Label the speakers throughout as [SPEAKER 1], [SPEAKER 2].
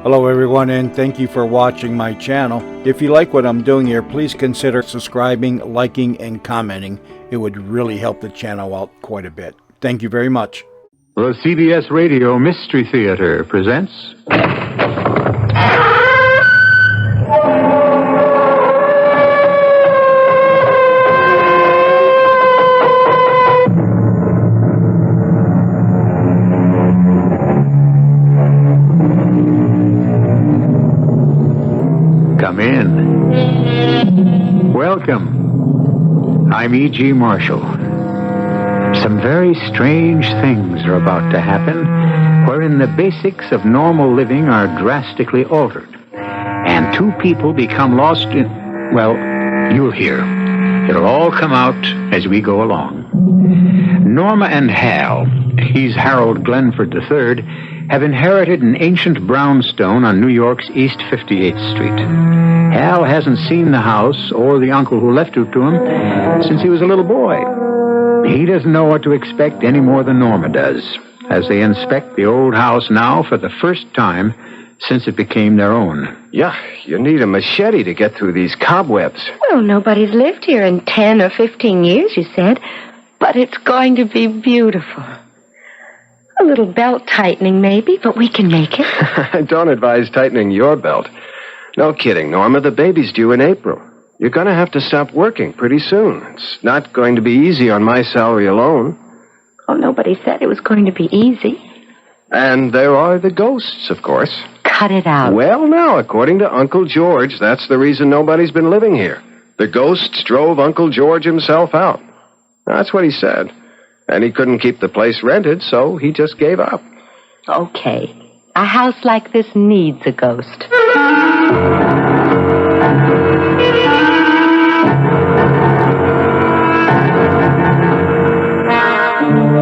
[SPEAKER 1] Hello everyone, and thank you for watching my channel. If you like what I'm doing here, please consider subscribing, liking, and commenting. It would really help the channel out quite a bit. Thank you very much.
[SPEAKER 2] The CBS Radio Mystery Theater presents... Come in. Welcome. I'm E.G. Marshall. Some very strange things are about to happen, wherein the basics of normal living are drastically altered, and two people become lost in... Well, you'll hear. It'll all come out as we go along. Norma and Hal, he's Harold Glenford III, have inherited an ancient brownstone on New York's East 58th Street. Hal hasn't seen the house or the uncle who left it to him since he was a little boy. He doesn't know what to expect any more than Norma does, as they inspect the old house now for the first time since it became their own.
[SPEAKER 3] Yeah, you need a machete to get through these cobwebs.
[SPEAKER 4] Well, nobody's lived here in 10 or 15 years, you said. But it's going to be beautiful. A little belt tightening, maybe, but we can make it.
[SPEAKER 3] I don't advise tightening your belt. No kidding, Norma. The baby's due in April. You're going to have to stop working pretty soon. It's not going to be easy on my salary alone.
[SPEAKER 4] Oh, nobody said it was going to be easy.
[SPEAKER 3] And there are the ghosts, of course.
[SPEAKER 4] Cut it out.
[SPEAKER 3] Well, now, according to Uncle George, that's the reason nobody's been living here. The ghosts drove Uncle George himself out. That's what he said. And he couldn't keep the place rented, so he just gave up.
[SPEAKER 4] Okay. A house like this needs a ghost.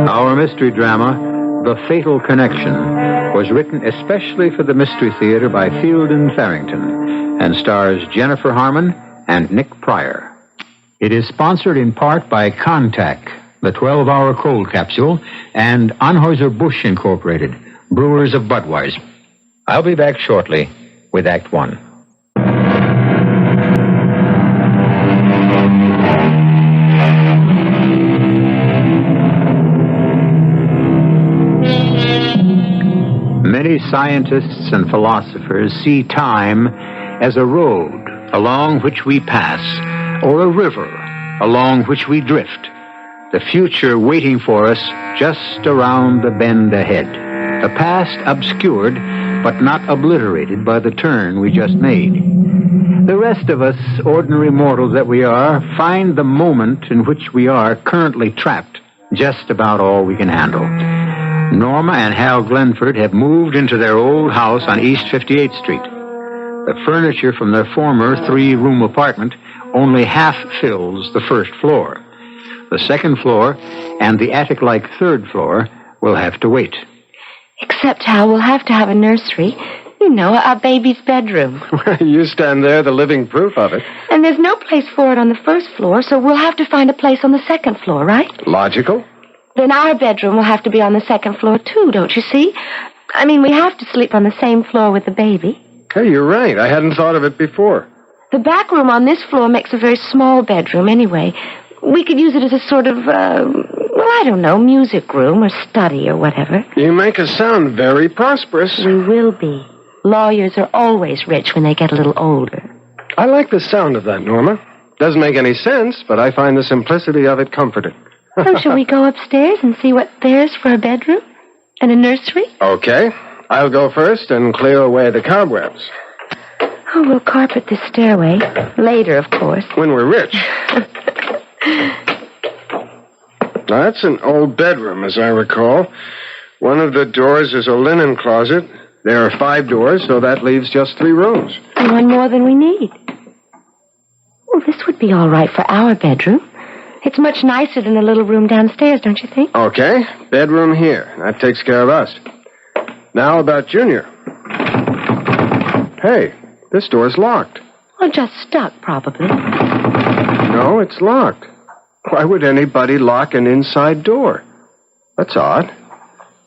[SPEAKER 2] Our mystery drama, The Fatal Connection, was written especially for the Mystery Theater by Field and Farrington and stars Jennifer Harmon and Nick Pryor. It is sponsored in part by Contact, the 12-hour cold capsule, and Anheuser-Busch Incorporated, brewers of Budweiser. I'll be back shortly with Act One. Many scientists and philosophers see time as a road along which we pass, or a river along which we drift, the future waiting for us just around the bend ahead, the past obscured but not obliterated by the turn we just made. The rest of us, ordinary mortals that we are, find the moment in which we are currently trapped just about all we can handle. Norma and Hal Glenford have moved into their old house on East 58th Street. The furniture from their former 3-room apartment only half fills the first floor. The second floor and the attic-like third floor will have to wait.
[SPEAKER 4] Except, Hal, we'll have to have a nursery. You know, our baby's bedroom.
[SPEAKER 3] You stand there, the living proof of it.
[SPEAKER 4] And there's no place for it on the first floor, so we'll have to find a place on the second floor, right?
[SPEAKER 3] Logical.
[SPEAKER 4] Then our bedroom will have to be on the second floor, too, don't you see? I mean, we have to sleep on the same floor with the baby.
[SPEAKER 3] Hey, you're right. I hadn't thought of it before.
[SPEAKER 4] The back room on this floor makes a very small bedroom anyway. We could use it as a sort of, I don't know, music room or study or whatever.
[SPEAKER 3] You make us sound very prosperous.
[SPEAKER 4] We will be. Lawyers are always rich when they get a little older.
[SPEAKER 3] I like the sound of that, Norma. Doesn't make any sense, but I find the simplicity of it comforting.
[SPEAKER 4] So shall we go upstairs and see what there's for a bedroom and a nursery?
[SPEAKER 3] Okay. I'll go first and clear away the cobwebs.
[SPEAKER 4] Oh, we'll carpet this stairway. Later, of course.
[SPEAKER 3] When we're rich. That's an old bedroom, as I recall. One of the doors is a linen closet. There are 5 doors, so that leaves just 3 rooms.
[SPEAKER 4] One more than we need. Well, this would be all right for our bedroom. It's much nicer than the little room downstairs, don't you think?
[SPEAKER 3] Okay, bedroom here. That takes care of us. Now about Junior. Hey, this door's locked.
[SPEAKER 4] Well, just stuck, probably.
[SPEAKER 3] No, it's locked. Why would anybody lock an inside door? That's odd.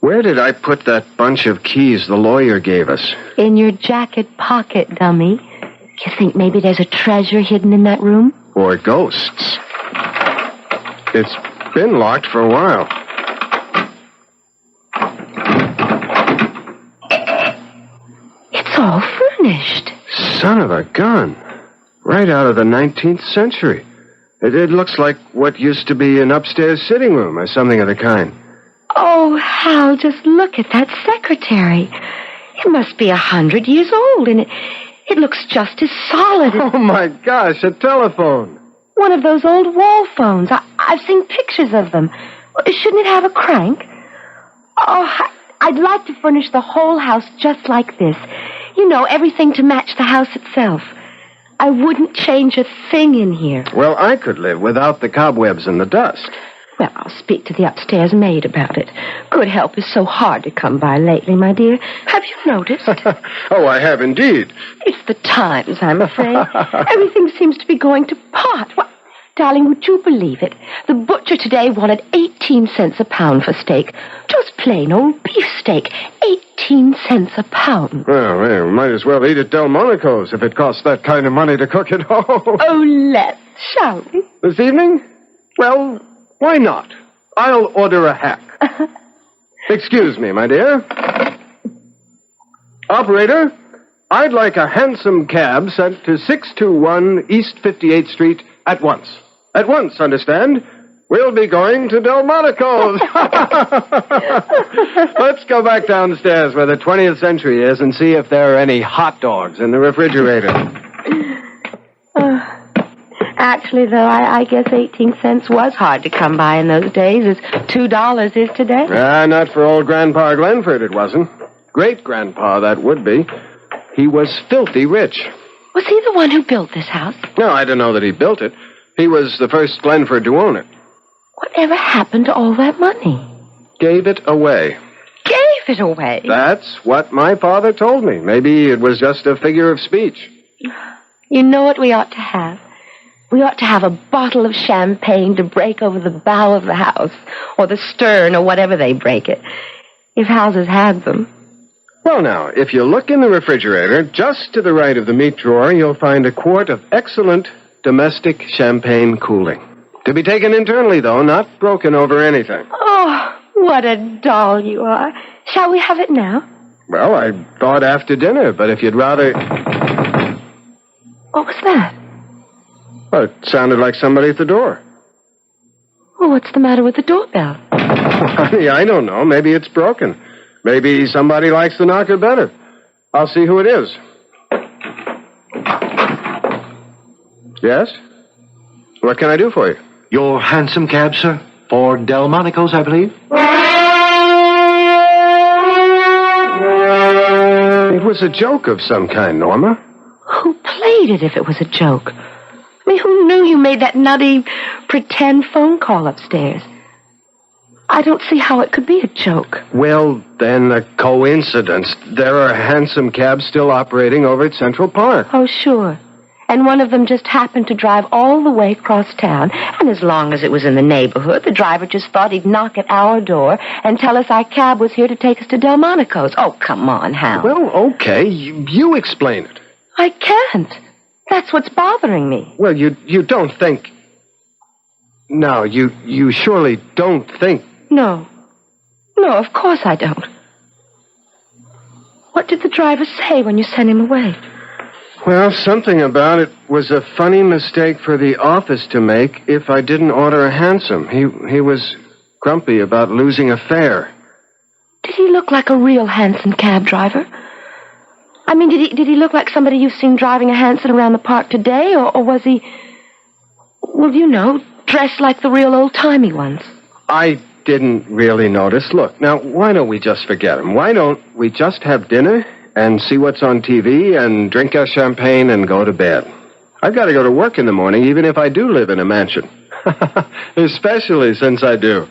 [SPEAKER 3] Where did I put that bunch of keys the lawyer gave us?
[SPEAKER 4] In your jacket pocket, dummy. You think maybe there's a treasure hidden in that room?
[SPEAKER 3] Or ghosts? It's been locked for a while.
[SPEAKER 4] It's all furnished.
[SPEAKER 3] Son of a gun. Right out of the 19th century. It looks like what used to be an upstairs sitting room or something of the kind.
[SPEAKER 4] Oh, Hal, just look at that secretary. It must be 100 years old, and it looks just as solid as...
[SPEAKER 3] Oh, my gosh, a telephone.
[SPEAKER 4] One of those old wall phones. I've seen pictures of them. Shouldn't it have a crank? Oh, I'd like to furnish the whole house just like this. You know, everything to match the house itself. I wouldn't change a thing in here.
[SPEAKER 3] Well, I could live without the cobwebs and the dust.
[SPEAKER 4] Well, I'll speak to the upstairs maid about it. Good help is so hard to come by lately, my dear. Have you noticed?
[SPEAKER 3] Oh, I have indeed.
[SPEAKER 4] It's the times, I'm afraid. Everything seems to be going to pot. What? Darling, would you believe it? The butcher today wanted 18 cents a pound for steak. Just plain old beef steak. 18 cents a pound.
[SPEAKER 3] Well, we might as well eat at Delmonico's if it costs that kind of money to cook at home.
[SPEAKER 4] Oh, let's, shall we?
[SPEAKER 3] This evening? Well, why not? I'll order a hack. Excuse me, my dear. Operator, I'd like a hansom cab sent to 621 East 58th Street at once. At once, understand? We'll be going to Delmonico's. Let's go back downstairs where the 20th century is and see if there are any hot dogs in the refrigerator.
[SPEAKER 4] Actually, though, I guess 18 cents was hard to come by in those days, as $2 is today.
[SPEAKER 3] Not for old Grandpa Glenford, it wasn't. Great-grandpa, that would be. He was filthy rich.
[SPEAKER 4] Was he the one who built this house?
[SPEAKER 3] No, I don't know that he built it. He was the first Glenford to own it.
[SPEAKER 4] Whatever happened to all that money?
[SPEAKER 3] Gave it away.
[SPEAKER 4] Gave it away?
[SPEAKER 3] That's what my father told me. Maybe it was just a figure of speech.
[SPEAKER 4] You know what we ought to have? We ought to have a bottle of champagne to break over the bow of the house, or the stern, or whatever they break it, if houses had them.
[SPEAKER 3] Well, now, if you look in the refrigerator, just to the right of the meat drawer, you'll find a quart of excellent domestic champagne cooling. To be taken internally, though, not broken over anything.
[SPEAKER 4] Oh, what a doll you are. Shall we have it now?
[SPEAKER 3] Well, I thought after dinner, but if you'd rather...
[SPEAKER 4] What was that?
[SPEAKER 3] Well, it sounded like somebody at the door.
[SPEAKER 4] Well, what's the matter with the doorbell?
[SPEAKER 3] Honey, I don't know. Maybe it's broken. Maybe somebody likes the knocker better. I'll see who it is. Yes? What can I do for you?
[SPEAKER 5] Your hansom cab, sir? For Delmonico's, I believe?
[SPEAKER 3] It was a joke of some kind, Norma.
[SPEAKER 4] Who played it if it was a joke? I mean, who knew you made that nutty pretend phone call upstairs? I don't see how it could be a joke.
[SPEAKER 3] Well, then, a coincidence. There are hansom cabs still operating over at Central Park.
[SPEAKER 4] Oh, sure. And one of them just happened to drive all the way across town. And as long as it was in the neighborhood, the driver just thought he'd knock at our door and tell us our cab was here to take us to Delmonico's. Oh, come on, Hal.
[SPEAKER 3] Well, okay. You explain it.
[SPEAKER 4] I can't. That's what's bothering me.
[SPEAKER 3] Well, you don't think... No, you surely don't think...
[SPEAKER 4] No. No, of course I don't. What did the driver say when you sent him away?
[SPEAKER 3] Well, something about it was a funny mistake for the office to make if I didn't order a hansom. He was grumpy about losing a fare.
[SPEAKER 4] Did he look like a real hansom cab driver? I mean, did he look like somebody you've seen driving a hansom around the park today, or was he, well, you know, dressed like the real old-timey ones?
[SPEAKER 3] I didn't really notice. Look, now, why don't we just forget him? Why don't we just have dinner and see what's on TV and drink our champagne and go to bed? I've got to go to work in the morning, even if I do live in a mansion. Especially since I do.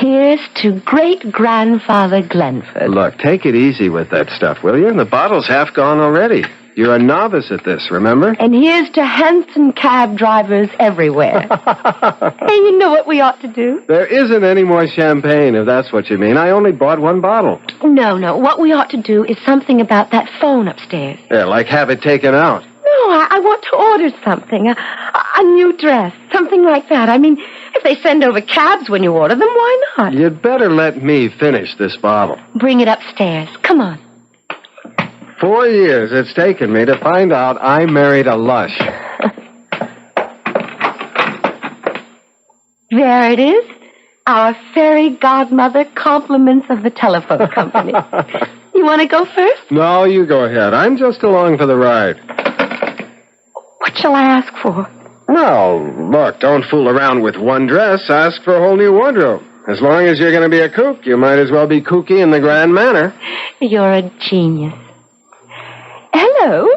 [SPEAKER 4] Here's to great-grandfather Glenford.
[SPEAKER 3] Look, take it easy with that stuff, will you? The bottle's half gone already. You're a novice at this, remember?
[SPEAKER 4] And here's to handsome cab drivers everywhere. Hey, you know what we ought to do?
[SPEAKER 3] There isn't any more champagne, if that's what you mean. I only bought one bottle.
[SPEAKER 4] No. What we ought to do is something about that phone upstairs.
[SPEAKER 3] Yeah, like have it taken out.
[SPEAKER 4] No, I want to order something. A new dress. Something like that. I mean, if they send over cabs when you order them, why not?
[SPEAKER 3] You'd better let me finish this bottle.
[SPEAKER 4] Bring it upstairs. Come on.
[SPEAKER 3] 4 years it's taken me to find out I married a lush.
[SPEAKER 4] There it is. Our fairy godmother compliments of the telephone company. You want to go first?
[SPEAKER 3] No, you go ahead. I'm just along for the ride.
[SPEAKER 4] What shall I ask for?
[SPEAKER 3] No, look, don't fool around with one dress. Ask for a whole new wardrobe. As long as you're going to be a kook, you might as well be kooky in the grand manner.
[SPEAKER 4] You're a genius. Hello?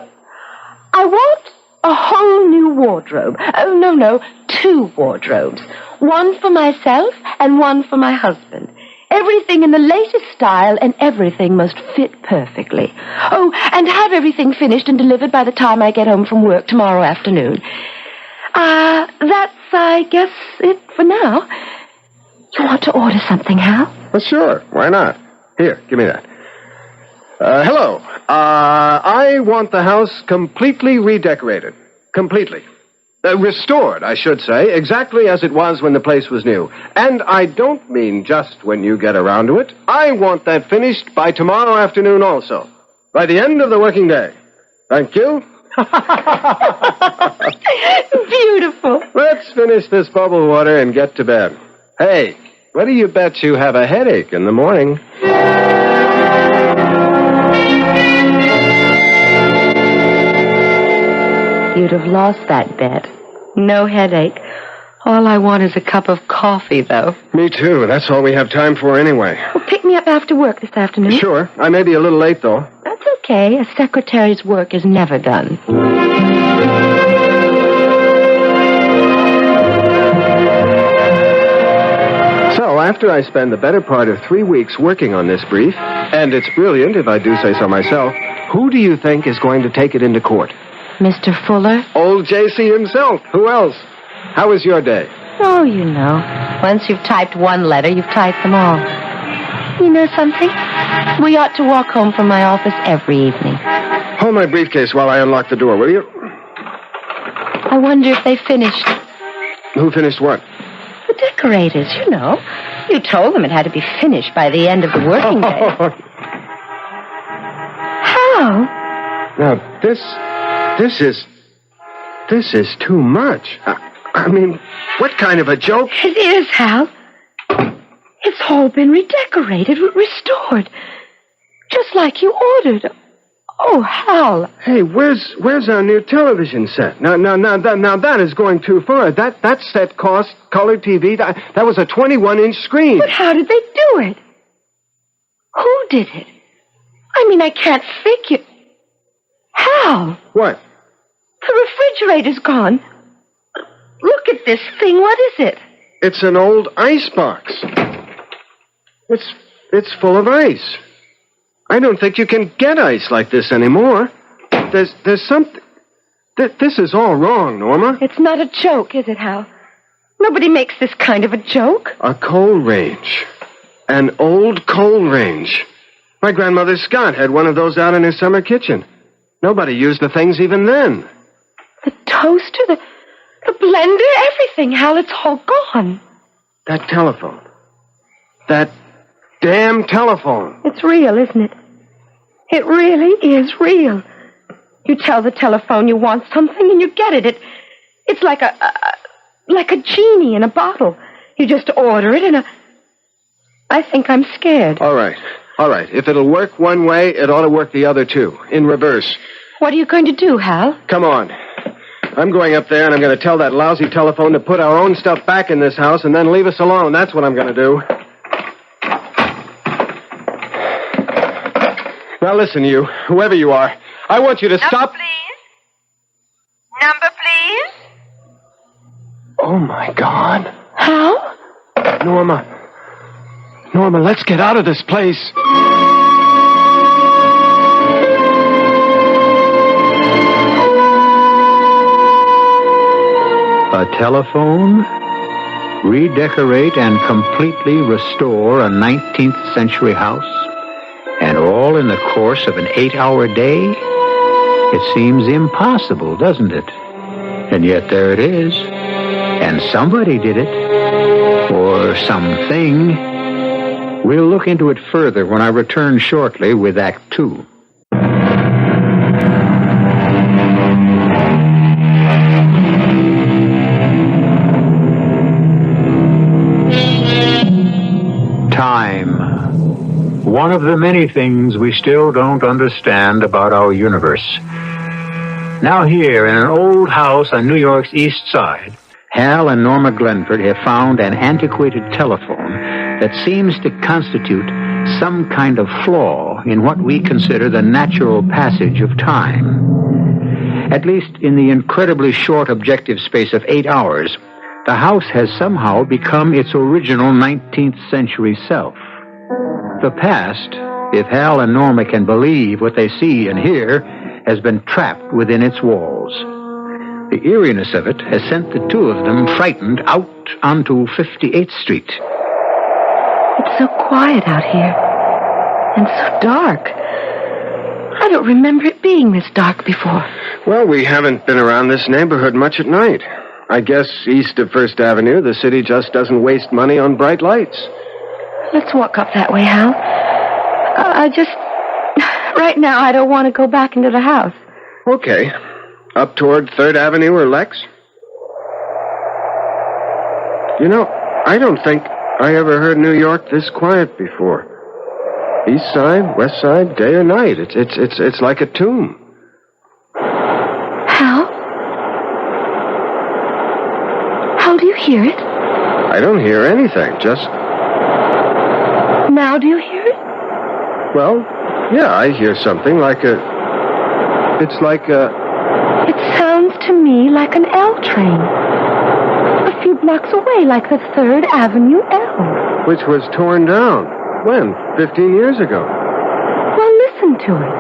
[SPEAKER 4] I want a whole new wardrobe. Oh, no, 2 wardrobes. One for myself and one for my husband. Everything in the latest style and everything must fit perfectly. Oh, and have everything finished and delivered by the time I get home from work tomorrow afternoon. That's, I guess, it for now. You want to order something, Hal?
[SPEAKER 3] Well, sure. Why not? Here, give me that. Hello. I want the house completely redecorated. Completely. Restored, I should say, exactly as it was when the place was new. And I don't mean just when you get around to it. I want that finished by tomorrow afternoon also. By the end of the working day. Thank you.
[SPEAKER 4] Beautiful.
[SPEAKER 3] Let's finish this bubble water and get to bed. Hey, what do you bet you have a headache in the morning?
[SPEAKER 4] You'd have lost that bet. No headache. All I want is a cup of coffee, though.
[SPEAKER 3] Me too. That's all we have time for anyway.
[SPEAKER 4] Well, pick me up after work this afternoon.
[SPEAKER 3] Sure. I may be a little late, though.
[SPEAKER 4] That's okay. A secretary's work is never done.
[SPEAKER 3] So, after I spend the better part of 3 weeks working on this brief, and it's brilliant if I do say so myself, who do you think is going to take it into court?
[SPEAKER 4] Mr. Fuller?
[SPEAKER 3] Old J.C. himself. Who else? How was your day?
[SPEAKER 4] Oh, you know. Once you've typed one letter, you've typed them all. You know something? We ought to walk home from my office every evening.
[SPEAKER 3] Hold my briefcase while I unlock the door, will you?
[SPEAKER 4] I wonder if they finished.
[SPEAKER 3] Who finished what?
[SPEAKER 4] The decorators, you know. You told them it had to be finished by the end of the working day. How?
[SPEAKER 3] Now, this is too much. I mean, what kind of a joke?
[SPEAKER 4] It is, Hal. It's all been redecorated, restored. Just like you ordered. Oh, Hal.
[SPEAKER 3] Hey, where's our new television set? Now that is going too far. That set cost color TV. That was a 21-inch screen.
[SPEAKER 4] But how did they do it? Who did it? I mean, I can't figure. Hal.
[SPEAKER 3] What?
[SPEAKER 4] The refrigerator's gone. Look at this thing. What is it?
[SPEAKER 3] It's an old ice box. It's full of ice. I don't think you can get ice like this anymore. There's something... This is all wrong, Norma.
[SPEAKER 4] It's not a joke, is it, Hal? Nobody makes this kind of a joke.
[SPEAKER 3] A coal range. An old coal range. My grandmother Scott had one of those out in her summer kitchen. Nobody used the things even then.
[SPEAKER 4] The toaster, the blender, everything, Hal, it's all gone.
[SPEAKER 3] That telephone. That damn telephone.
[SPEAKER 4] It's real, isn't it? It really is real. You tell the telephone you want something and you get it. It's like a genie in a bottle. You just order it and I think I'm scared.
[SPEAKER 3] All right. If it'll work one way, it ought to work the other too. In reverse.
[SPEAKER 4] What are you going to do, Hal?
[SPEAKER 3] Come on. I'm going up there and I'm going to tell that lousy telephone to put our own stuff back in this house and then leave us alone. That's what I'm going to do. Now listen, you, whoever you are, I want you to stop...
[SPEAKER 4] Number, please.
[SPEAKER 3] Oh, my God.
[SPEAKER 4] Hal?
[SPEAKER 3] Norma, let's get out of this place.
[SPEAKER 2] a telephone, redecorate and completely restore a 19th century house, and all in the course of an 8-hour day? It seems impossible, doesn't it? And yet there it is. And somebody did it. Or something. We'll look into it further when I return shortly with Act 2. Time. One of the many things we still don't understand about our universe. Now here, in an old house on New York's East Side, Hal and Norma Glenford have found an antiquated telephone that seems to constitute some kind of flaw in what we consider the natural passage of time. At least in the incredibly short objective space of 8 hours, the house has somehow become its original 19th century self. The past, if Hal and Norma can believe what they see and hear, has been trapped within its walls. The eeriness of it has sent the two of them frightened out onto 58th Street.
[SPEAKER 4] It's so quiet out here. And so dark. I don't remember it being this dark before.
[SPEAKER 3] Well, we haven't been around this neighborhood much at night. I guess east of First Avenue, the city just doesn't waste money on bright lights.
[SPEAKER 4] Let's walk up that way, Hal. Right now, I don't want to go back into the house.
[SPEAKER 3] Okay. Up toward 3rd Avenue or Lex? You know, I don't think I ever heard New York this quiet before. East side, west side, day or night. It's like a tomb.
[SPEAKER 4] Hal? Hal, do you hear it?
[SPEAKER 3] I don't hear anything, just...
[SPEAKER 4] Now do you hear it?
[SPEAKER 3] Well, yeah, I hear something like a... It's like a...
[SPEAKER 4] It sounds to me like an L train. A few blocks away, like the 3rd Avenue L.
[SPEAKER 3] Which was torn down. When? 15 years ago.
[SPEAKER 4] Well, listen to it.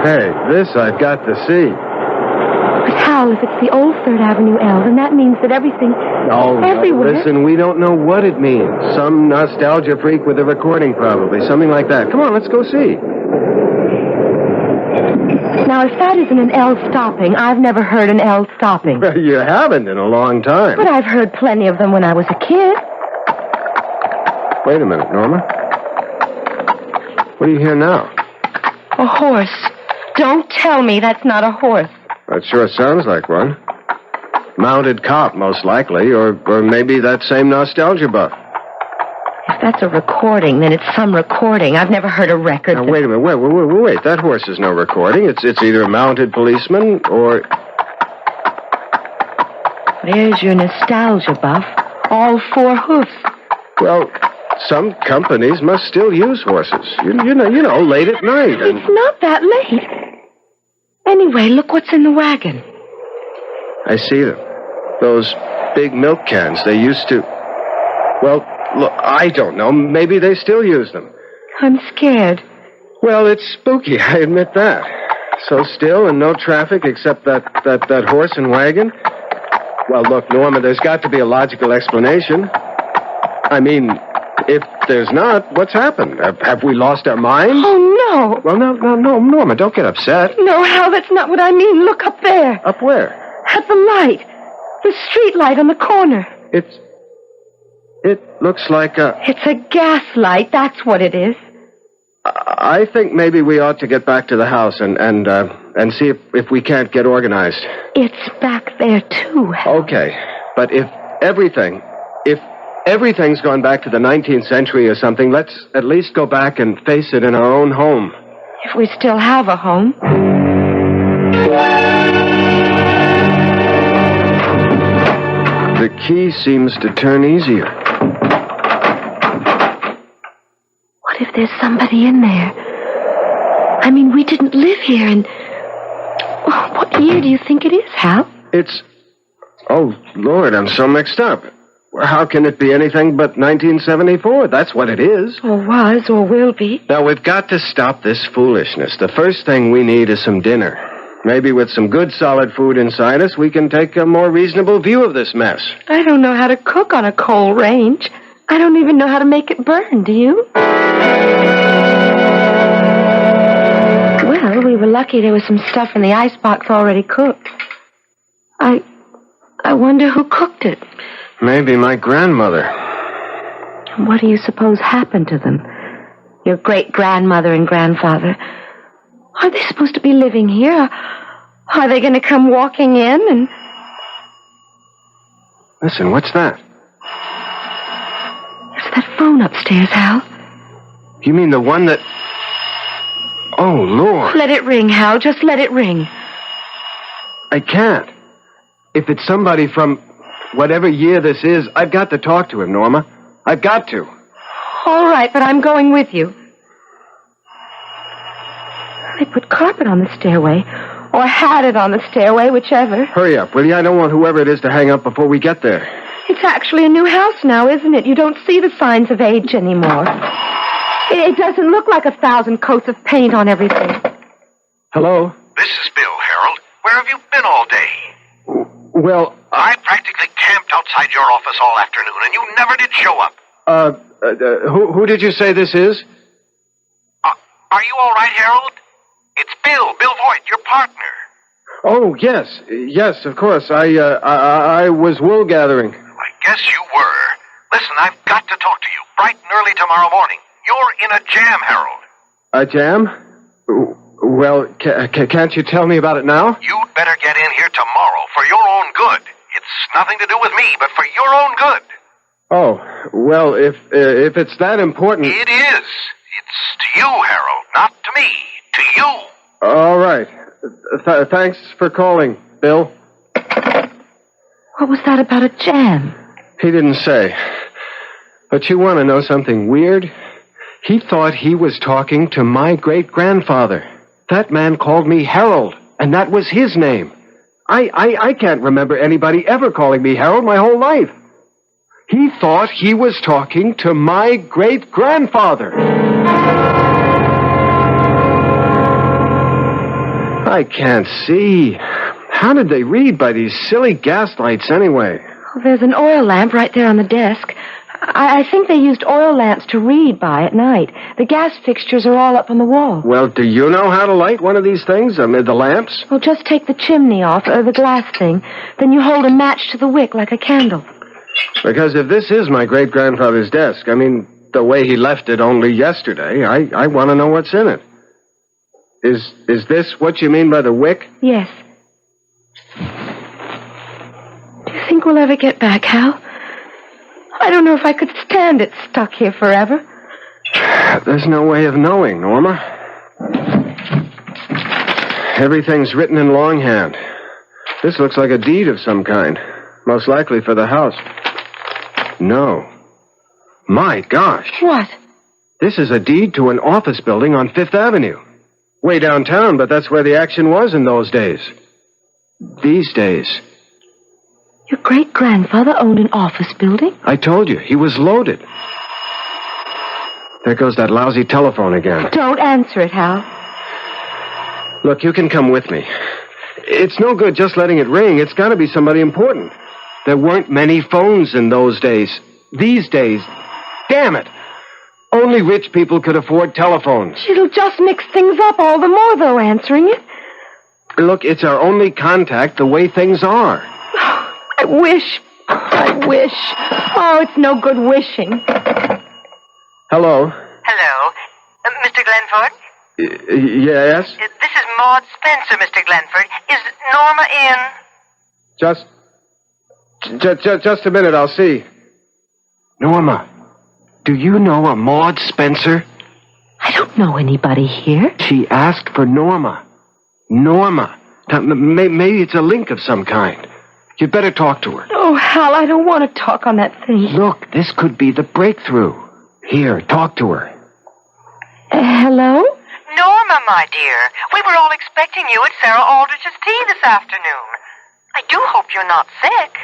[SPEAKER 3] Hey, this I've got to see.
[SPEAKER 4] But Hal, if it's the old 3rd Avenue L, then that means that everything...
[SPEAKER 3] Oh,
[SPEAKER 4] everywhere...
[SPEAKER 3] no, listen, we don't know what it means. Some nostalgia freak with a recording, probably. Something like that. Come on, let's go see.
[SPEAKER 4] Now, if that isn't an L stopping, I've never heard an L stopping.
[SPEAKER 3] Well, you haven't in a long time.
[SPEAKER 4] But I've heard plenty of them when I was a kid.
[SPEAKER 3] Wait a minute, Norma. What do you hear now?
[SPEAKER 4] A horse. Don't tell me that's not a horse.
[SPEAKER 3] That sure sounds like one. Mounted cop, most likely, or maybe that same nostalgia buff.
[SPEAKER 4] If that's a recording, then it's some recording. I've never heard a record.
[SPEAKER 3] Now, wait a minute. Wait. That horse is no recording. It's either a mounted policeman or...
[SPEAKER 4] There's your nostalgia buff. All 4 hoofs.
[SPEAKER 3] Well, some companies must still use horses. You know, late at night. And...
[SPEAKER 4] It's not that late. Anyway, look what's in the wagon.
[SPEAKER 3] I see them. Those big milk cans. They used to... Well, look, I don't know. Maybe they still use them.
[SPEAKER 4] I'm scared.
[SPEAKER 3] Well, it's spooky, I admit that. So still and no traffic except that horse and wagon? Well, look, Norma, there's got to be a logical explanation. I mean, if there's not, what's happened? Have we lost our minds?
[SPEAKER 4] Oh, no.
[SPEAKER 3] Well, no, Norma, don't get upset.
[SPEAKER 4] No, Hal, that's not what I mean. Look up there.
[SPEAKER 3] Up where?
[SPEAKER 4] At the light. The street light on the corner.
[SPEAKER 3] It looks like a...
[SPEAKER 4] It's a gas light, that's what it is.
[SPEAKER 3] I think maybe we ought to get back to the house and see if we can't get organized.
[SPEAKER 4] It's back there, too, Hal.
[SPEAKER 3] Okay, but if everything's gone back to the 19th century or something, let's at least go back and face it in our own home.
[SPEAKER 4] If we still have a home.
[SPEAKER 3] The key seems to turn easier.
[SPEAKER 4] What if there's somebody in there? I mean, we didn't live here in... Oh, what year do you think it is, Hal?
[SPEAKER 3] It's... Oh, Lord, I'm so mixed up. How can it be anything but 1974? That's what it is.
[SPEAKER 4] Or was, or will be.
[SPEAKER 3] Now, we've got to stop this foolishness. The first thing we need is some dinner. Maybe with some good solid food inside us, we can take a more reasonable view of this mess.
[SPEAKER 4] I don't know how to cook on a coal range. I don't even know how to make it burn, do you? Well, we were lucky there was some stuff in the icebox already cooked. I wonder who cooked it.
[SPEAKER 3] Maybe my grandmother.
[SPEAKER 4] What do you suppose happened to them? Your great-grandmother and grandfather. Are they supposed to be living here? Are they going to come walking in and...
[SPEAKER 3] Listen, what's that?
[SPEAKER 4] It's that phone upstairs, Hal.
[SPEAKER 3] You mean the one that... Oh, Lord.
[SPEAKER 4] Let it ring, Hal. Just let it ring.
[SPEAKER 3] I can't. If it's somebody from whatever year this is, I've got to talk to him, Norma. I've got to.
[SPEAKER 4] All right, but I'm going with you. They put carpet on the stairway, or had it on the stairway, whichever.
[SPEAKER 3] Hurry up, will you? I don't want whoever it is to hang up before we get there.
[SPEAKER 4] It's actually a new house now, isn't it? You don't see the signs of age anymore. It doesn't look like 1,000 coats of paint on everything.
[SPEAKER 3] Hello?
[SPEAKER 6] This is Bill, Harold. Where have you been all day?
[SPEAKER 3] Well,
[SPEAKER 6] I practically camped outside your office all afternoon, and you never did show up.
[SPEAKER 3] who did you say this is?
[SPEAKER 6] Are you all right, Harold? It's Bill Voigt, your partner.
[SPEAKER 3] Oh, yes. Yes, of course. I was wool gathering.
[SPEAKER 6] I guess you were. Listen, I've got to talk to you bright and early tomorrow morning. You're in a jam, Harold.
[SPEAKER 3] A jam? Well, can't you tell me about it now?
[SPEAKER 6] You'd better get in here tomorrow for your own good. It's nothing to do with me, but for your own good.
[SPEAKER 3] Oh, well, if it's that important...
[SPEAKER 6] It is. It's to you, Harold, not to me. To you.
[SPEAKER 3] All right. Thanks for calling, Bill.
[SPEAKER 4] What was that about a jam?
[SPEAKER 3] He didn't say. But you want to know something weird? He thought he was talking to my great-grandfather. That man called me Harold, and that was his name. I can't remember anybody ever calling me Harold my whole life. He thought he was talking to my great-grandfather. I can't see. How did they read by these silly gaslights anyway?
[SPEAKER 4] Oh, there's an oil lamp right there on the desk. I think they used oil lamps to read by at night. The gas fixtures are all up on the wall.
[SPEAKER 3] Well, do you know how to light one of these things amid the lamps?
[SPEAKER 4] Well, just take the chimney off, or the glass thing. Then you hold a match to the wick like a candle.
[SPEAKER 3] Because if this is my great-grandfather's desk, I mean, the way he left it only yesterday, I want to know what's in it. Is this what you mean by the wick?
[SPEAKER 4] Yes. Do you think we'll ever get back, Hal? I don't know if I could stand it stuck here forever.
[SPEAKER 3] There's no way of knowing, Norma. Everything's written in longhand. This looks like a deed of some kind. Most likely for the house. No. My gosh.
[SPEAKER 4] What?
[SPEAKER 3] This is a deed to an office building on Fifth Avenue. Way downtown, but that's where the action was in those days. These days.
[SPEAKER 4] Your great-grandfather owned an office building?
[SPEAKER 3] I told you, he was loaded. There goes that lousy telephone again.
[SPEAKER 4] Don't answer it, Hal.
[SPEAKER 3] Look, you can come with me. It's no good just letting it ring. It's got to be somebody important. There weren't many phones in those days. These days, damn it. Only rich people could afford telephones.
[SPEAKER 4] It'll just mix things up all the more, though, answering it.
[SPEAKER 3] Look, it's our only contact the way things are.
[SPEAKER 4] I wish. Oh, it's no good wishing.
[SPEAKER 3] Hello?
[SPEAKER 7] Hello. Mr. Glenford?
[SPEAKER 3] Yes?
[SPEAKER 7] This is Maud Spencer, Mr. Glenford. Is Norma in?
[SPEAKER 3] Just a minute, I'll see. Norma, do you know a Maud Spencer?
[SPEAKER 4] I don't know anybody here.
[SPEAKER 3] She asked for Norma. Norma. Now, maybe it's a link of some kind. You'd better talk to her.
[SPEAKER 4] Oh, Hal, I don't want to talk on that thing.
[SPEAKER 3] Look, this could be the breakthrough. Here, talk to her.
[SPEAKER 4] Hello?
[SPEAKER 7] Norma, my dear. We were all expecting you at Sarah Aldrich's tea this afternoon. I do hope you're not sick.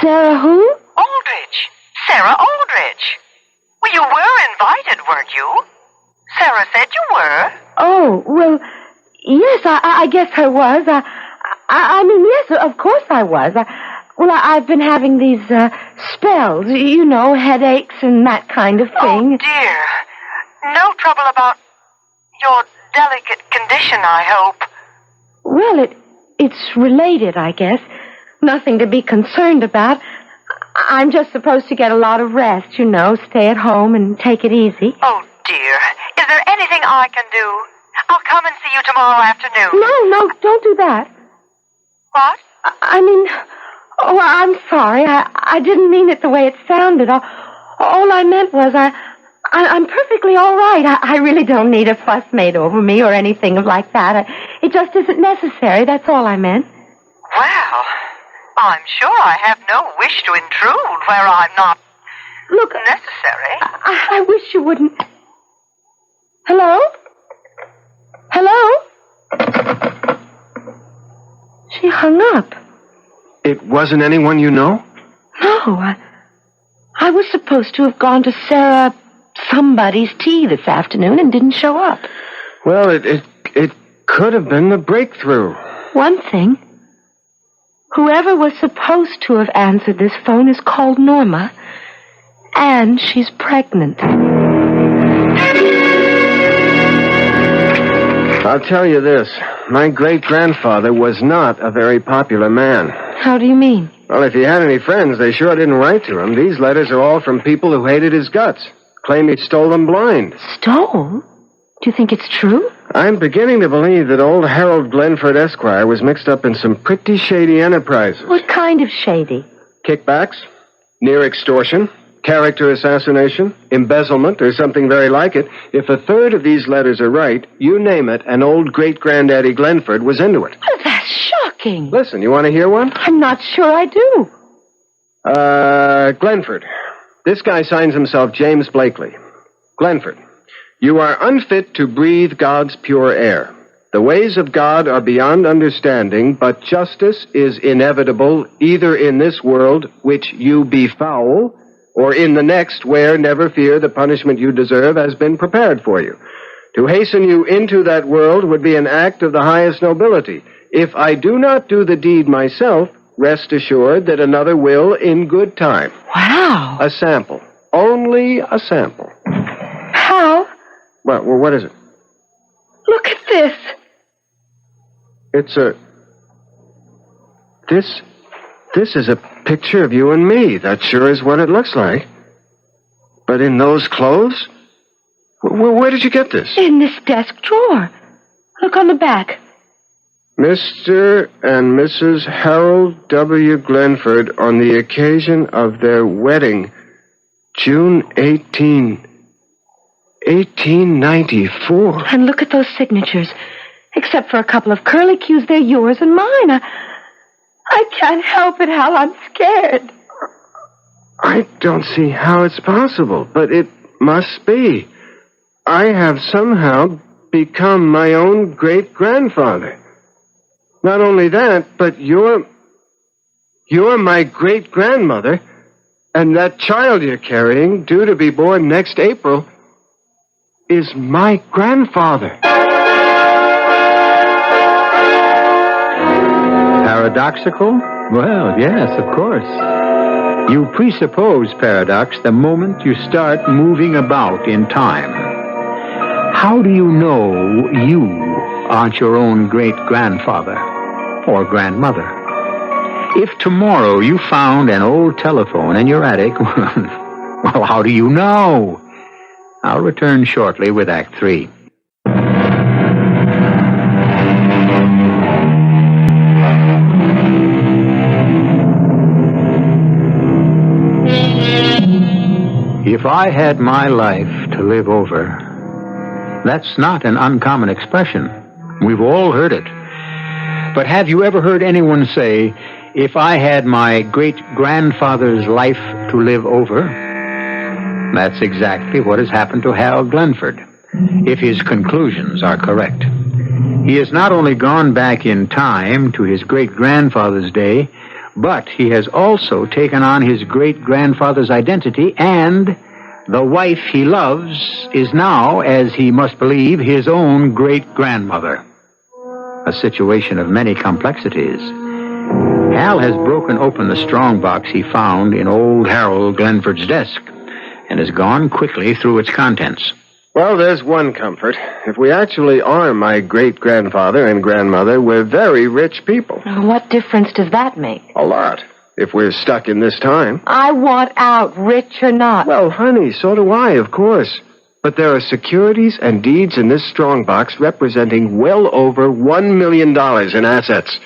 [SPEAKER 4] Sarah who?
[SPEAKER 7] Aldrich. Sarah Aldrich. Well, you were invited, weren't you? Sarah said you were.
[SPEAKER 4] Oh, well, Yes, I guess I was. I mean, yes, of course I was. I've been having these spells, you know, headaches and that kind of thing.
[SPEAKER 7] Oh, dear. No trouble about your delicate condition, I hope.
[SPEAKER 4] Well, it's related, I guess. Nothing to be concerned about. I'm just supposed to get a lot of rest, you know, stay at home and take it easy.
[SPEAKER 7] Oh, dear. Is there anything I can do? I'll come and see you tomorrow afternoon.
[SPEAKER 4] No, don't do that.
[SPEAKER 7] What?
[SPEAKER 4] I mean, I'm sorry. I didn't mean it the way it sounded. All I meant was I'm perfectly all right. I really don't need a fuss made over me or anything like that. It just isn't necessary. That's all I meant.
[SPEAKER 7] Well, I'm sure I have no wish to intrude where I'm not necessary.
[SPEAKER 4] I wish you wouldn't. Hello? Hello? She hung up.
[SPEAKER 3] It wasn't anyone you know?
[SPEAKER 4] No, I was supposed to have gone to Sarah somebody's tea this afternoon and didn't show up.
[SPEAKER 3] Well, it could have been the breakthrough.
[SPEAKER 4] One thing. Whoever was supposed to have answered this phone is called Norma, and she's pregnant.
[SPEAKER 3] I'll tell you this. My great-grandfather was not a very popular man.
[SPEAKER 4] How do you mean?
[SPEAKER 3] Well, if he had any friends, they sure didn't write to him. These letters are all from people who hated his guts, claim he stole them blind.
[SPEAKER 4] Stole? Do you think it's true?
[SPEAKER 3] I'm beginning to believe that old Harold Glenford Esquire was mixed up in some pretty shady enterprises.
[SPEAKER 4] What kind of shady?
[SPEAKER 3] Kickbacks, near extortion, character assassination, embezzlement, or something very like it. If a third of these letters are right, you name it, and old great-granddaddy Glenford was into it.
[SPEAKER 4] Oh, that's shocking.
[SPEAKER 3] Listen, you want to hear one?
[SPEAKER 4] I'm not sure I do.
[SPEAKER 3] Glenford. This guy signs himself James Blakely. Glenford. You are unfit to breathe God's pure air. The ways of God are beyond understanding, but justice is inevitable either in this world, which you befoul, or in the next, where, never fear, the punishment you deserve has been prepared for you. To hasten you into that world would be an act of the highest nobility. If I do not do the deed myself, rest assured that another will in good time.
[SPEAKER 4] Wow.
[SPEAKER 3] A sample. Only a sample.
[SPEAKER 4] How?
[SPEAKER 3] Well, what is it?
[SPEAKER 4] Look at this.
[SPEAKER 3] It's This is a picture of you and me. That sure is what it looks like. But in those clothes? Where did you get this?
[SPEAKER 4] In this desk drawer. Look on the back.
[SPEAKER 3] Mr. and Mrs. Harold W. Glenford on the occasion of their wedding, June 1894.
[SPEAKER 4] And look at those signatures. Except for a couple of curlicues, they're yours and mine. I can't help it, Hal. I'm scared.
[SPEAKER 3] I don't see how it's possible, but it must be. I have somehow become my own great-grandfather. Not only that, but you're my great-grandmother, and that child you're carrying, due to be born next April, is my grandfather.
[SPEAKER 2] Paradoxical? Well, yes, of course. You presuppose paradox the moment you start moving about in time. How do you know you aren't your own great-grandfather or grandmother? If tomorrow you found an old telephone in your attic, well, how do you know? I'll return shortly with Act 3. If I had my life to live over, that's not an uncommon expression. We've all heard it. But have you ever heard anyone say, if I had my great-grandfather's life to live over? That's exactly what has happened to Harold Glenford, if his conclusions are correct. He has not only gone back in time to his great-grandfather's day, but he has also taken on his great-grandfather's identity, and the wife he loves is now, as he must believe, his own great-grandmother. a situation of many complexities. Hal has broken open the strong box he found in old Harold Glenford's desk and has gone quickly through its contents.
[SPEAKER 3] Well, there's one comfort. If we actually are my great-grandfather and grandmother, we're very rich people.
[SPEAKER 4] What difference does that make?
[SPEAKER 3] A lot. If we're stuck in this time.
[SPEAKER 4] I want out, rich or not.
[SPEAKER 3] Well, honey, so do I, of course. But there are securities and deeds in this strongbox representing well over $1 million in assets.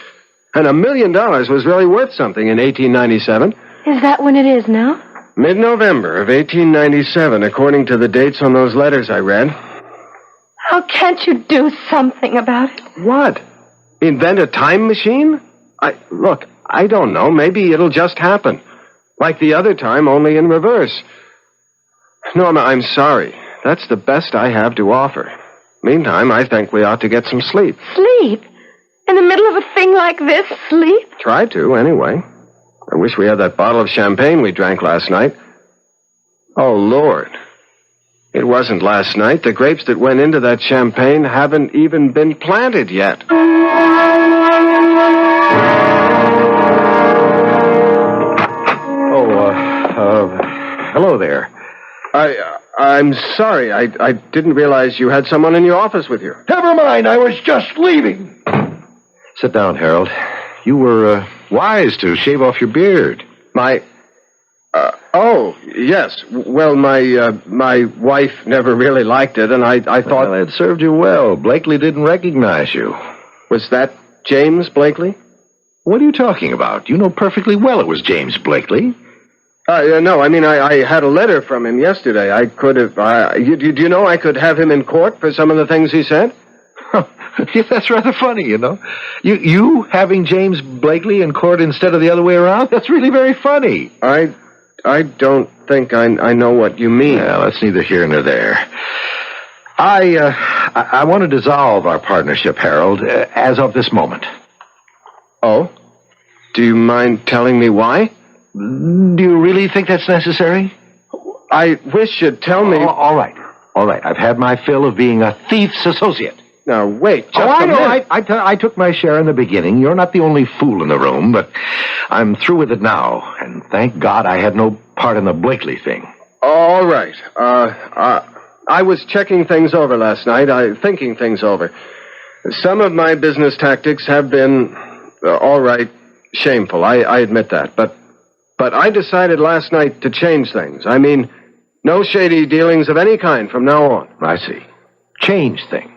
[SPEAKER 3] And $1 million was really worth something in 1897.
[SPEAKER 4] Is that when it is now?
[SPEAKER 3] Mid-November of 1897, according to the dates on those letters I read.
[SPEAKER 4] How can't you do something about it?
[SPEAKER 3] What? Invent a time machine? Look, I don't know. Maybe it'll just happen. Like the other time, only in reverse. Norma, I'm sorry. That's the best I have to offer. Meantime, I think we ought to get some sleep.
[SPEAKER 4] Sleep? In the middle of a thing like this, sleep?
[SPEAKER 3] Try to, anyway. I wish we had that bottle of champagne we drank last night. Oh, Lord. It wasn't last night. The grapes that went into that champagne haven't even been planted yet.
[SPEAKER 5] Hello there.
[SPEAKER 3] I'm sorry. I didn't realize you had someone in your office with you.
[SPEAKER 5] Never mind, I was just leaving. Sit down, Harold. You were wise to shave off your beard.
[SPEAKER 3] Oh, yes. Well, my wife never really liked it, and I thought...
[SPEAKER 5] Well, it served you well. Blakely didn't recognize you.
[SPEAKER 3] Was that James Blakely?
[SPEAKER 5] What are you talking about? You know perfectly well it was James Blakely.
[SPEAKER 3] No, I mean, I had a letter from him yesterday. I could have... do you know I could have him in court for some of the things he said?
[SPEAKER 5] That's rather funny, you know. You having James Blakely in court instead of the other way around? That's really very funny.
[SPEAKER 3] I don't think I know what you mean.
[SPEAKER 5] Well, that's neither here nor there. I want to dissolve our partnership, Harold, as of this moment.
[SPEAKER 3] Oh? Do you mind telling me why?
[SPEAKER 5] Do you really think that's necessary?
[SPEAKER 3] I wish you'd tell me...
[SPEAKER 5] All right. I've had my fill of being a thief's associate.
[SPEAKER 3] Now, wait, just
[SPEAKER 5] I
[SPEAKER 3] a
[SPEAKER 5] know.
[SPEAKER 3] minute.
[SPEAKER 5] I took my share in the beginning. You're not the only fool in the room, but I'm through with it now. And thank God I had no part in the Blakely thing.
[SPEAKER 3] All right. I was checking things over last night, thinking things over. Some of my business tactics have been, all right, shameful. I admit that. But I decided last night to change things. I mean, no shady dealings of any kind from now on.
[SPEAKER 5] I see. Change things.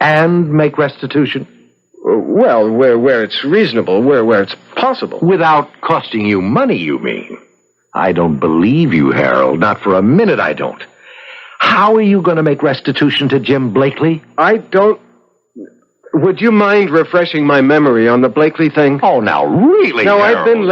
[SPEAKER 5] And make restitution?
[SPEAKER 3] Well, where it's reasonable, where it's possible.
[SPEAKER 5] Without costing you money, you mean? I don't believe you, Harold. Not for a minute, I don't. How are you going to make restitution to Jim Blakely?
[SPEAKER 3] I don't... Would you mind refreshing my memory on the Blakely thing?
[SPEAKER 5] Oh, now, really,
[SPEAKER 3] No,
[SPEAKER 5] Harold?
[SPEAKER 3] I've been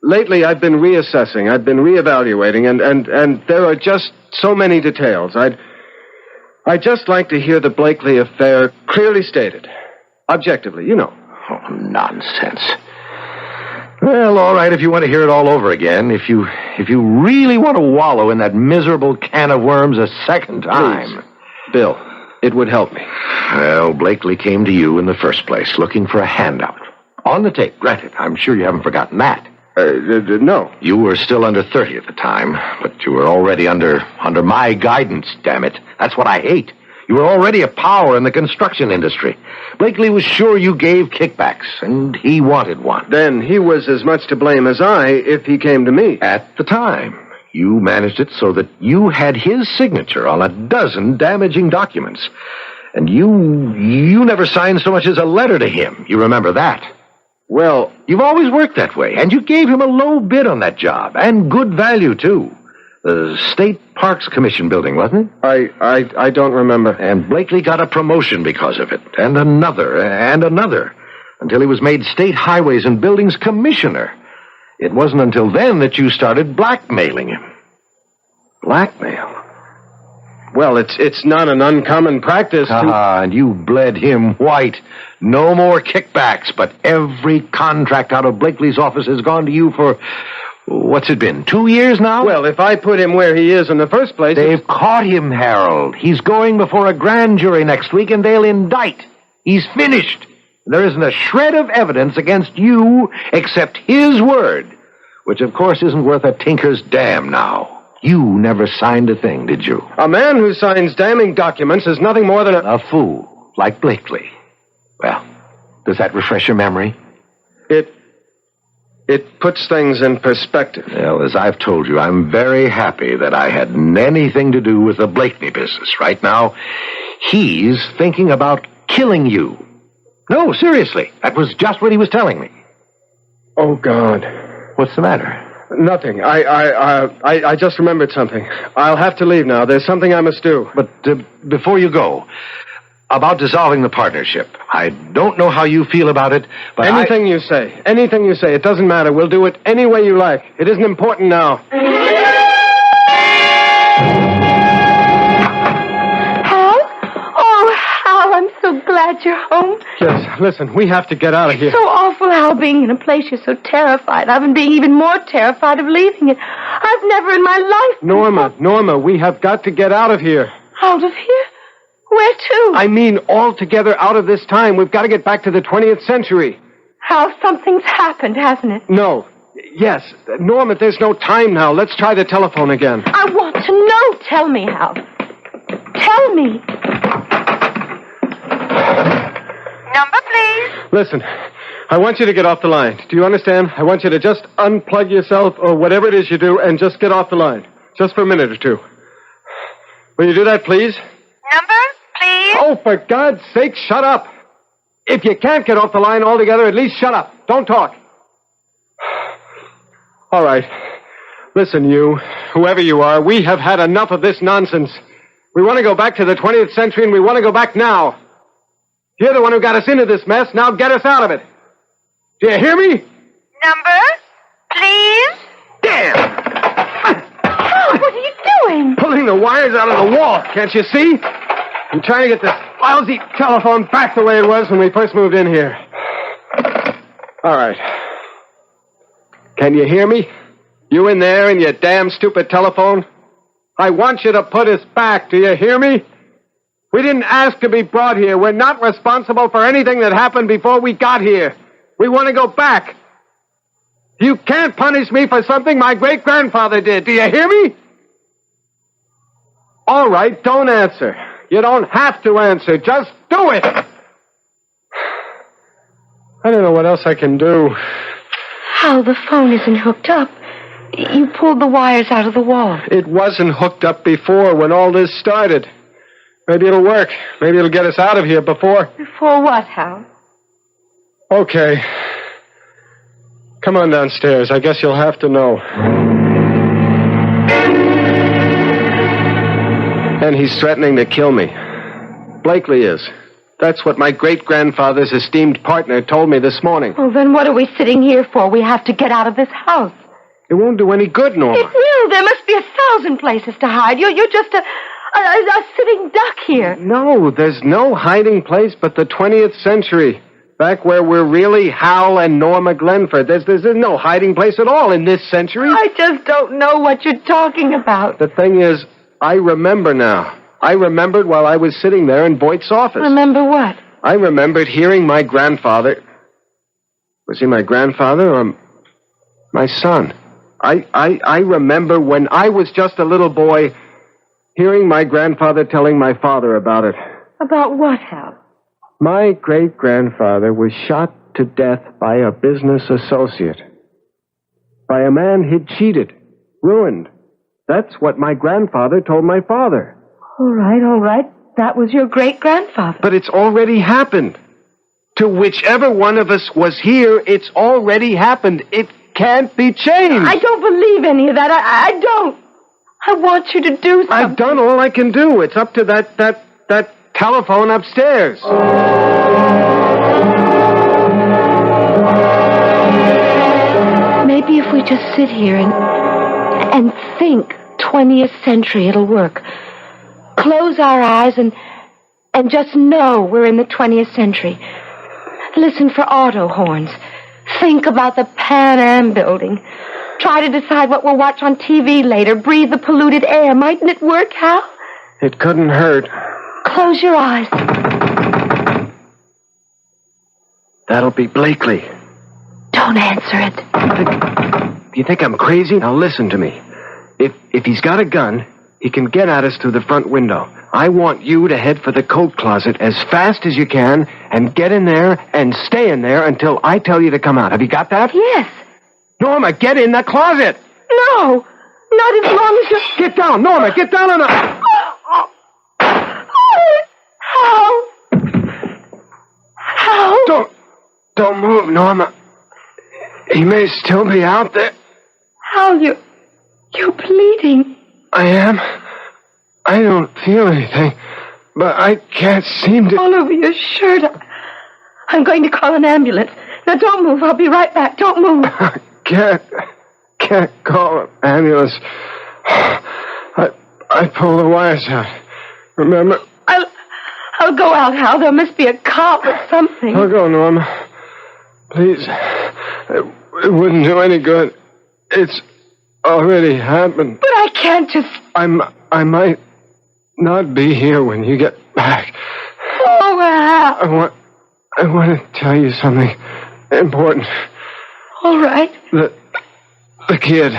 [SPEAKER 3] Lately, I've been reassessing. I've been reevaluating, and there are just so many details. I'd just like to hear the Blakely affair clearly stated. Objectively, you know.
[SPEAKER 5] Oh, nonsense. Well, all right, if you want to hear it all over again, if you really want to wallow in that miserable can of worms a second time.
[SPEAKER 3] Please, Bill, it would help me.
[SPEAKER 5] Well, Blakely came to you in the first place, looking for a handout. On the tape, granted. I'm sure you haven't forgotten that.
[SPEAKER 3] No.
[SPEAKER 5] You were still under 30 at the time, but you were already under my guidance, damn it. That's what I hate. You were already a power in the construction industry. Blakely was sure you gave kickbacks, and he wanted one.
[SPEAKER 3] Then he was as much to blame as I if he came to me.
[SPEAKER 5] At the time, you managed it so that you had his signature on a dozen damaging documents. And you never signed so much as a letter to him. You remember that?
[SPEAKER 3] Well,
[SPEAKER 5] you've always worked that way, and you gave him a low bid on that job, and good value, too. The State Parks Commission building, wasn't it?
[SPEAKER 3] I don't remember.
[SPEAKER 5] And Blakely got a promotion because of it, and another, until he was made State Highways and Buildings Commissioner. It wasn't until then that you started blackmailing him.
[SPEAKER 3] Blackmail? Well, it's not an uncommon practice to...
[SPEAKER 5] and you bled him white. No more kickbacks, but every contract out of Blakely's office has gone to you for... What's it been, 2 years now?
[SPEAKER 3] Well, if I put him where he is in the first place...
[SPEAKER 5] They've caught him, Harold. He's going before a grand jury next week, and they'll indict. He's finished. There isn't a shred of evidence against you except his word, which, of course, isn't worth a tinker's damn now. You never signed a thing, did you?
[SPEAKER 3] A man who signs damning documents is nothing more than
[SPEAKER 5] A fool, like Blakely. Well, does that refresh your memory?
[SPEAKER 3] It puts things in perspective.
[SPEAKER 5] Well, as I've told you, I'm very happy that I had anything to do with the Blakeney business. Right now, he's thinking about killing you. No, seriously. That was just what he was telling me.
[SPEAKER 3] Oh, God.
[SPEAKER 5] What's the matter?
[SPEAKER 3] Nothing. I just remembered something. I'll have to leave now. There's something I must do.
[SPEAKER 5] But before you go, about dissolving the partnership. I don't know how you feel about it, but
[SPEAKER 3] Anything you say. Anything you say. It doesn't matter. We'll do it any way you like. It isn't important now.
[SPEAKER 4] Hal? Oh, Hal, I'm so glad you're home.
[SPEAKER 3] Yes, listen, we have to get out of here.
[SPEAKER 4] So awful, Hal, being in a place you're so terrified of and being even more terrified of leaving it. I've never in my life...
[SPEAKER 3] Norma, we have got to get out of here.
[SPEAKER 4] Out of here? Where to?
[SPEAKER 3] I mean, altogether out of this time. We've got to get back to the 20th century.
[SPEAKER 4] Hal, something's happened, hasn't it?
[SPEAKER 3] No. Yes. Norma, there's no time now. Let's try the telephone again.
[SPEAKER 4] I want to know. Tell me, Hal. Tell me.
[SPEAKER 7] Number, please.
[SPEAKER 3] Listen, I want you to get off the line. Do you understand? I want you to just unplug yourself or whatever it is you do and just get off the line. Just for a minute or two. Will you do that, please?
[SPEAKER 7] Number, please.
[SPEAKER 3] Oh, for God's sake, shut up. If you can't get off the line altogether, at least shut up. Don't talk. All right. Listen, you, whoever you are, we have had enough of this nonsense. We want to go back to the 20th century, and we want to go back now. You're the one who got us into this mess. Now get us out of it. Do you hear me?
[SPEAKER 7] Number, please.
[SPEAKER 3] Damn!
[SPEAKER 4] Hal, what are you doing?
[SPEAKER 3] Pulling the wires out of the wall, can't you see? I'm trying to get this lousy telephone back the way it was when we first moved in here. All right. Can you hear me? You in there in your damn stupid telephone? I want you to put us back. Do you hear me? We didn't ask to be brought here. We're not responsible for anything that happened before we got here. We want to go back. You can't punish me for something my great-grandfather did. Do you hear me? All right, don't answer. You don't have to answer. Just do it. I don't know what else I can do.
[SPEAKER 4] Hal, the phone isn't hooked up. You pulled the wires out of the wall.
[SPEAKER 3] It wasn't hooked up before when all this started. Maybe it'll work. Maybe it'll get us out of here before...
[SPEAKER 4] Before what, Hal?
[SPEAKER 3] Okay. Come on downstairs. I guess you'll have to know. And he's threatening to kill me. Blakely is. That's what my great-grandfather's esteemed partner told me this morning.
[SPEAKER 4] Well, then what are we sitting here for? We have to get out of this house.
[SPEAKER 3] It won't do any good, Norma.
[SPEAKER 4] It will. There must be 1,000 places to hide. You're just a sitting duck here.
[SPEAKER 3] No, there's no hiding place but the 20th century. Back where we're really Hal and Norma Glenford. There's no hiding place at all in this century.
[SPEAKER 4] I just don't know what you're talking about.
[SPEAKER 3] The thing is, I remember now. I remembered while I was sitting there in Voight's office.
[SPEAKER 4] Remember what?
[SPEAKER 3] I remembered hearing my grandfather... Was he my grandfather or my son? I remember when I was just a little boy hearing my grandfather telling my father about it.
[SPEAKER 4] About what, Hal?
[SPEAKER 3] My great-grandfather was shot to death by a business associate. By a man he'd cheated, ruined. That's what my grandfather told my father.
[SPEAKER 4] All right. That was your great-grandfather.
[SPEAKER 3] But it's already happened. To whichever one of us was here, it's already happened. It can't be changed.
[SPEAKER 4] I don't believe any of that. I don't. I want you to do something.
[SPEAKER 3] I've done all I can do. It's up to that telephone upstairs.
[SPEAKER 4] Maybe if we just sit here and think 20th century, it'll work. Close our eyes and just know we're in the 20th century. Listen for auto horns. Think about the Pan Am building. Try to decide what we'll watch on TV later. Breathe the polluted air. Mightn't it work, Hal?
[SPEAKER 3] It couldn't hurt.
[SPEAKER 4] Close your eyes.
[SPEAKER 3] That'll be Blakely.
[SPEAKER 4] Don't answer it.
[SPEAKER 3] Do you think I'm crazy? Now listen to me. If he's got a gun, he can get at us through the front window. I want you to head for the coat closet as fast as you can and get in there and stay in there until I tell you to come out. Have you got that?
[SPEAKER 4] Yes.
[SPEAKER 3] Norma, get in the closet!
[SPEAKER 4] No. Not as long as you...
[SPEAKER 3] Get down, Norma, get down on the...
[SPEAKER 4] Hal?
[SPEAKER 3] Don't move, Norma. He may still be out there.
[SPEAKER 4] Hal, you're bleeding.
[SPEAKER 3] I am. I don't feel anything, but I can't seem to...
[SPEAKER 4] All over your shirt. I'm going to call an ambulance. Now, don't move. I'll be right back. Don't move.
[SPEAKER 3] I can't call an ambulance. I pulled the wires out. Remember?
[SPEAKER 4] I'll go out, Hal. There must be a cop or something.
[SPEAKER 3] I'll go, Norma. Please. It wouldn't do any good. It's already happened.
[SPEAKER 4] But I can't just...
[SPEAKER 3] I might not be here when you get back.
[SPEAKER 4] Oh, Hal.
[SPEAKER 3] I want to tell you something important.
[SPEAKER 4] All right.
[SPEAKER 3] The kid.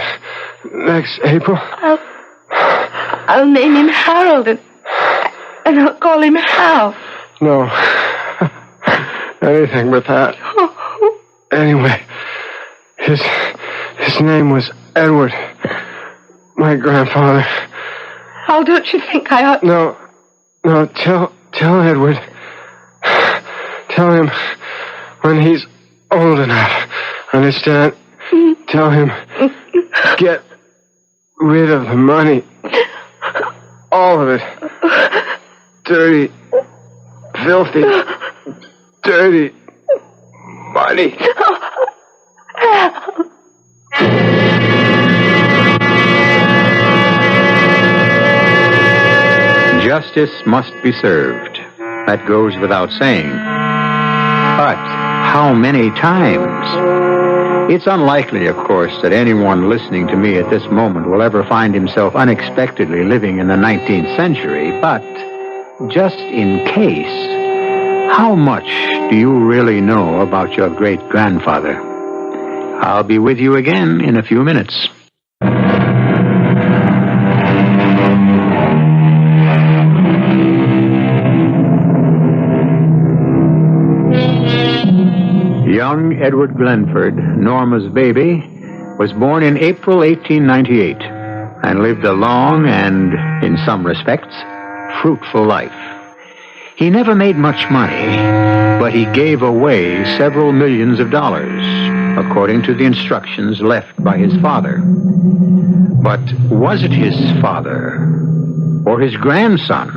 [SPEAKER 3] Next April.
[SPEAKER 4] I'll name him Harold and I'll call him Hal.
[SPEAKER 3] No. Anything but that. Anyway, his name was Edward. My grandfather.
[SPEAKER 4] Hal, don't you think I ought...
[SPEAKER 3] No, tell Edward. Tell him when he's old enough. Understand? Tell him get rid of the money. All of it. Dirty, filthy, dirty money.
[SPEAKER 2] Justice must be served. That goes without saying. But how many times? It's unlikely, of course, that anyone listening to me at this moment will ever find himself unexpectedly living in the 19th century, but just in case, how much do you really know about your great-grandfather? I'll be with you again in a few minutes. Young Edward Glenford, Norma's baby, was born in April 1898 and lived a long and, in some respects, fruitful life. He never made much money, but he gave away several millions of dollars, according to the instructions left by his father. But was it his father or his grandson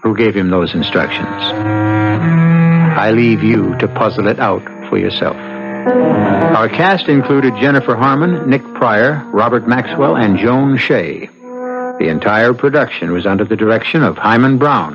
[SPEAKER 2] who gave him those instructions? I leave you to puzzle it out for yourself. Our cast included Jennifer Harmon, Nick Pryor, Robert Maxwell, and Joan Shea. The entire production was under the direction of Hyman Brown.